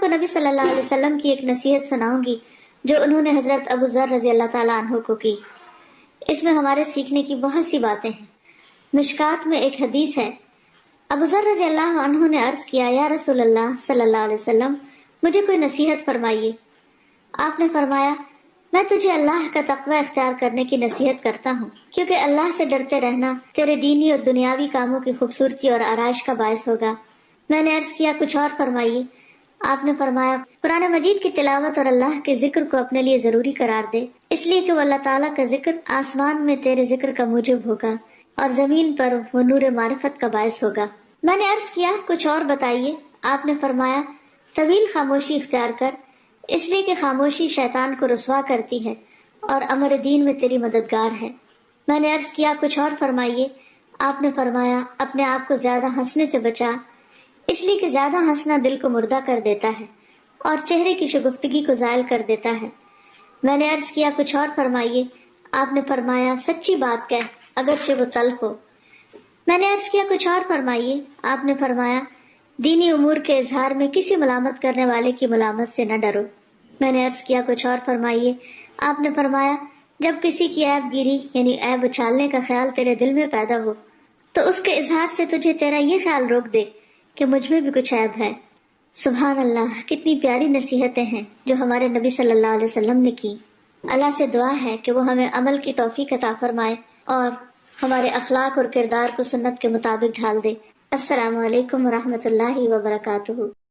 کو نبی صلی اللہ علیہ وسلم کی ایک نصیحت سناؤں گی جو انہوں نے حضرت ابو ذر رضی اللہ تعالیٰ عنہ کو کی۔ اس میں ہمارے سیکھنے کی بہت سی باتیں ہیں۔ مشکات میں ایک حدیث ہے، ابو ذر رضی اللہ عنہ نے عرض کیا، یا رسول اللہ صلی اللہ علیہ وسلم، مجھے کوئی نصیحت فرمائیے۔ آپ نے فرمایا، میں تجھے اللہ کا تقوی اختیار کرنے کی نصیحت کرتا ہوں، کیونکہ اللہ سے ڈرتے رہنا تیرے دینی اور دنیاوی کاموں کی خوبصورتی اور آرائش کا باعث ہوگا۔ میں نے عرض کیا، کچھ اور فرمائیے۔ آپ نے فرمایا، قرآن مجید کی تلاوت اور اللہ کے ذکر کو اپنے لیے ضروری قرار دے، اس لیے کہ وہ اللہ تعالیٰ کا ذکر آسمان میں تیرے ذکر کا موجب ہوگا اور زمین پر وہ نور معرفت کا باعث ہوگا۔ میں نے عرض کیا، کچھ اور بتائیے۔ آپ نے فرمایا، طویل خاموشی اختیار کر، اس لیے کہ خاموشی شیطان کو رسوا کرتی ہے اور امر دین میں تیری مددگار ہے۔ میں نے عرض کیا، کچھ اور فرمائیے۔ آپ نے فرمایا، اپنے آپ کو زیادہ ہنسنے سے بچا، اس لیے کہ زیادہ ہنسنا دل کو مردہ کر دیتا ہے اور چہرے کی شگفتگی کو زائل کر دیتا ہے۔ میں نے عرض کیا، کچھ اور فرمائیے۔ آپ نے فرمایا، سچی بات کہہ اگرچہ وہ تلخ ہو۔ میں نے عرض کیا، کچھ اور فرمائیے۔ آپ نے فرمایا، دینی امور کے اظہار میں کسی ملامت کرنے والے کی ملامت سے نہ ڈرو۔ میں نے عرض کیا، کچھ اور فرمائیے۔ آپ نے فرمایا، جب کسی کی عیب گیری یعنی عیب اچھالنے کا خیال تیرے دل میں پیدا ہو تو اس کے اظہار سے تجھے تیرا یہ خیال روک دے کہ مجھ میں بھی کچھ عیب ہے۔ سبحان اللہ، کتنی پیاری نصیحتیں ہیں جو ہمارے نبی صلی اللہ علیہ وسلم نے کی۔ اللہ سے دعا ہے کہ وہ ہمیں عمل کی توفیق عطا فرمائے اور ہمارے اخلاق اور کردار کو سنت کے مطابق ڈھال دے۔ السلام علیکم ورحمۃ اللہ وبرکاتہ۔